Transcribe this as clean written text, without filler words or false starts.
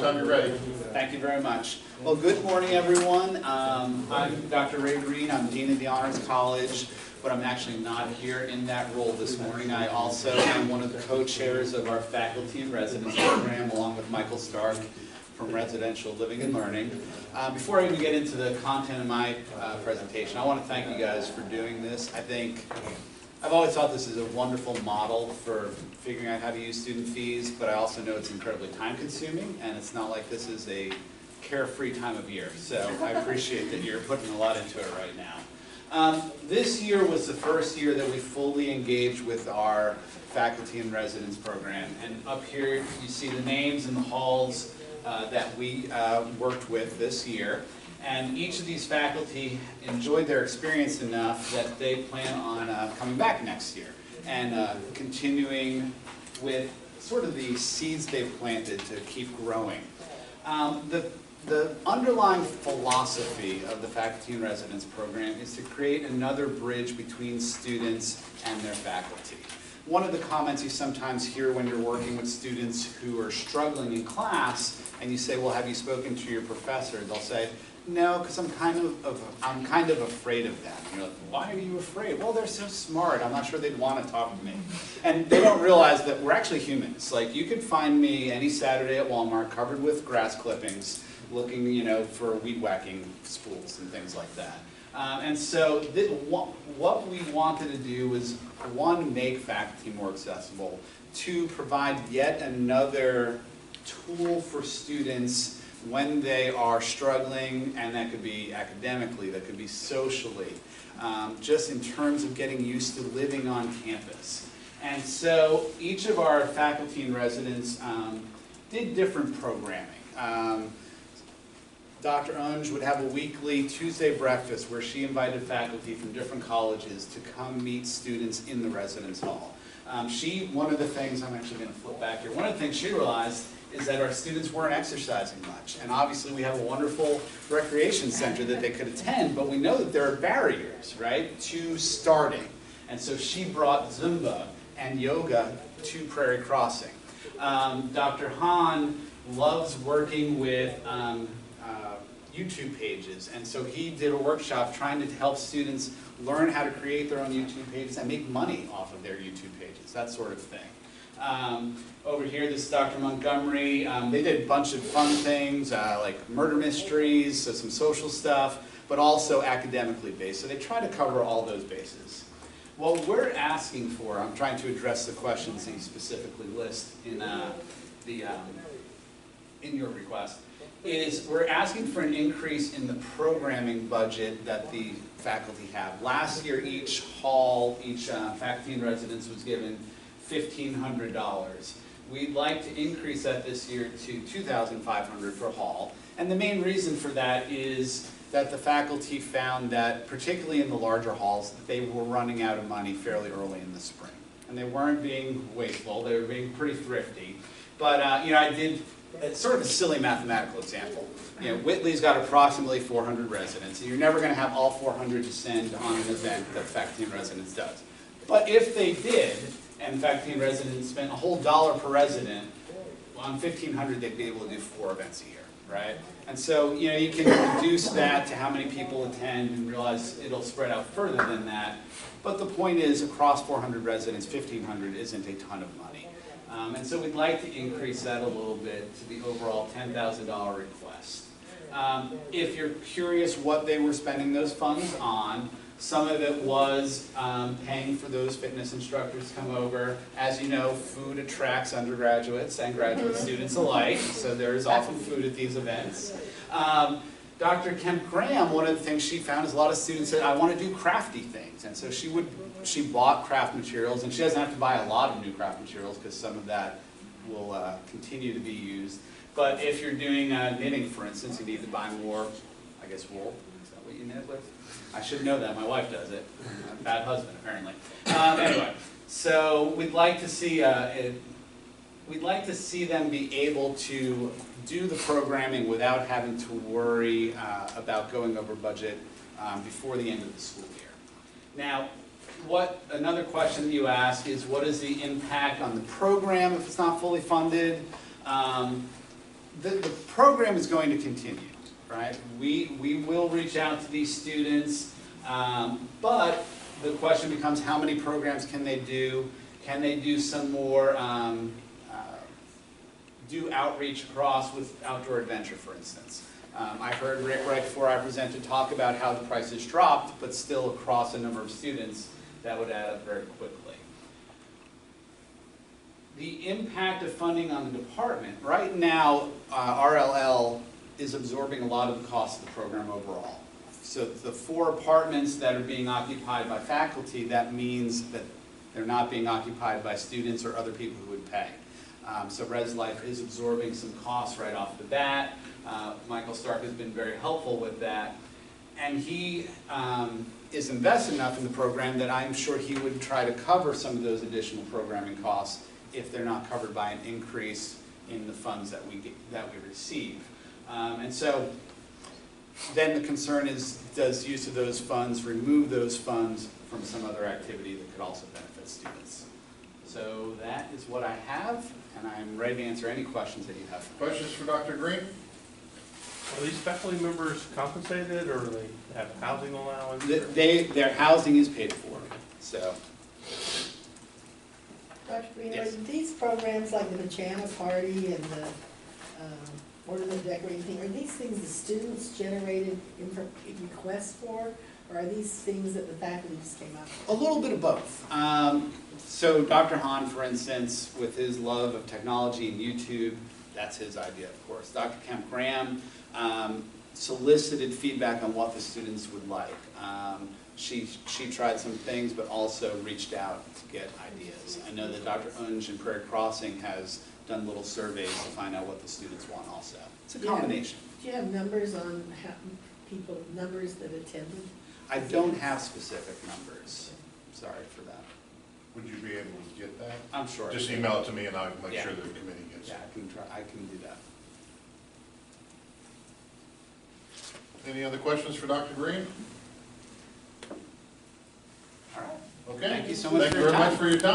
Anytime you're ready. Thank you very much. Well, good morning, everyone. I'm Dr. Ray Green. I'm Dean of the Honors College, but I'm actually not here in that role this morning. I also am one of the co-chairs of our Faculty and Residence program, along with Michael Stark from Residential Living and Learning. Before I even get into the content of my presentation, I want to thank you guys for doing this. I've always thought this is a wonderful model for figuring out how to use student fees, but I also know it's incredibly time-consuming, and it's not like this is a carefree time of year. So I appreciate that you're putting a lot into it right now. This year was the first year that we fully engaged with our faculty and residence program. And up here, you see the names and the halls that we worked with this year. And each of these faculty enjoyed their experience enough that they plan on coming back next year and continuing with sort of the seeds they've planted to keep growing. The underlying philosophy of the Faculty and Residence program is to create another bridge between students and their faculty. One of the comments you sometimes hear when you're working with students who are struggling in class, and you say, well, have you spoken to your professor? They'll say, no, because I'm kind of afraid of that. And you're like, why are you afraid? Well, they're so smart. I'm not sure they'd want to talk to me. And they don't realize that we're actually humans. Like, you could find me any Saturday at Walmart covered with grass clippings, looking, for weed whacking spools and things like that. And so what we wanted to do was, one, make faculty more accessible, two, provide yet another tool for students when they are struggling, and that could be academically, that could be socially, just in terms of getting used to living on campus. And so each of our faculty and residents did different programming. Dr. Unge would have a weekly Tuesday breakfast where she invited faculty from different colleges to come meet students in the residence hall. One of the things, I'm actually going to flip back here, one of the things she realized is that our students weren't exercising much. And obviously we have a wonderful recreation center that they could attend, but we know that there are barriers, right, to starting. And so she brought Zumba and yoga to Prairie Crossing. Dr. Hahn loves working with YouTube pages, and so he did a workshop trying to help students learn how to create their own YouTube pages and make money off of their YouTube pages, that sort of thing. Over here, this is Dr. Montgomery. They did a bunch of fun things, like murder mysteries, so some social stuff, but also academically based. So they try to cover all those bases. What we're asking for, I'm trying to address the questions that you specifically list in, in your request, is we're asking for an increase in the programming budget that the faculty have. Last year, each hall, each faculty in residence was given $1,500. We'd like to increase that this year to $2,500 per hall. And the main reason for that is that the faculty found that, particularly in the larger halls, that they were running out of money fairly early in the spring. And they weren't being wasteful, they were being pretty thrifty. But I did sort of a silly mathematical example. Whitley's got approximately 400 residents, and you're never going to have all 400 descend on an event that faculty and residence does. But if they did, and faculty and residents spent a whole $1 per resident, on $1,500 they'd be able to do 4 events a year, right? And so you can reduce that to how many people attend and realize it'll spread out further than that. But the point is, across 400 residents, $1,500 isn't a ton of money. And so we'd like to increase that a little bit to the overall $10,000 request. If you're curious what they were spending those funds on, some of it was paying for those fitness instructors to come over. As you know, food attracts undergraduates and graduate students alike, so there is often food at these events. Dr. Kemp Graham, one of the things she found is a lot of students said, I want to do crafty things. And so she bought craft materials, and she doesn't have to buy a lot of new craft materials because some of that will continue to be used. But if you're doing knitting, for instance, you need to buy more, I guess, wool. Is that what you knit with? I should know that. My wife does it. Bad husband, apparently. Anyway, so we'd like to see them be able to do the programming without having to worry about going over budget before the end of the school year. Now, another question you ask is, what is the impact on the program if it's not fully funded? the program is going to continue, right? We will reach out to these students, but the question becomes how many programs can they do? Can they do some more, do outreach across with outdoor adventure, for instance? I heard Rick right before I presented talk about how the prices dropped, but still across a number of students, that would add up very quickly. The impact of funding on the department. Right now, RLL is absorbing a lot of the cost of the program overall. So the 4 apartments that are being occupied by faculty, that means that they're not being occupied by students or other people who would pay. So Res Life is absorbing some costs right off the bat. Michael Stark has been very helpful with that. And he is invested enough in the program that I'm sure he would try to cover some of those additional programming costs if they're not covered by an increase in the funds that we receive. And so then the concern is, does use of those funds remove those funds from some other activity that could also benefit students? So that is what I have, and I'm ready to answer any questions that you have. Questions for Dr. Green? Are these faculty members compensated, or do they have housing allowance? Their housing is paid for, so. Dr. Green, Yes. are these programs like the pajama party and the ornament decorating thing, are these things the students generated requests for, or are these things that the faculty just came up with? A little bit of both. So Dr. Hahn, for instance, with his love of technology and YouTube, that's his idea, of course. Dr. Kemp Graham solicited feedback on what the students would like. She tried some things, but also reached out to get ideas. I know that Dr. Unge in Prairie Crossing has done little surveys to find out what the students want also. It's a combination. Do you have numbers on how numbers that attended? I don't have specific numbers. Sorry for that. Would you be able to get that? I'm sure. Just email it to me and I'll make Yeah. sure the committee gets Yeah, it. I can do that. Any other questions for Dr. Green? All right. Okay. Thank you so much Thank for you your very time. much for your time.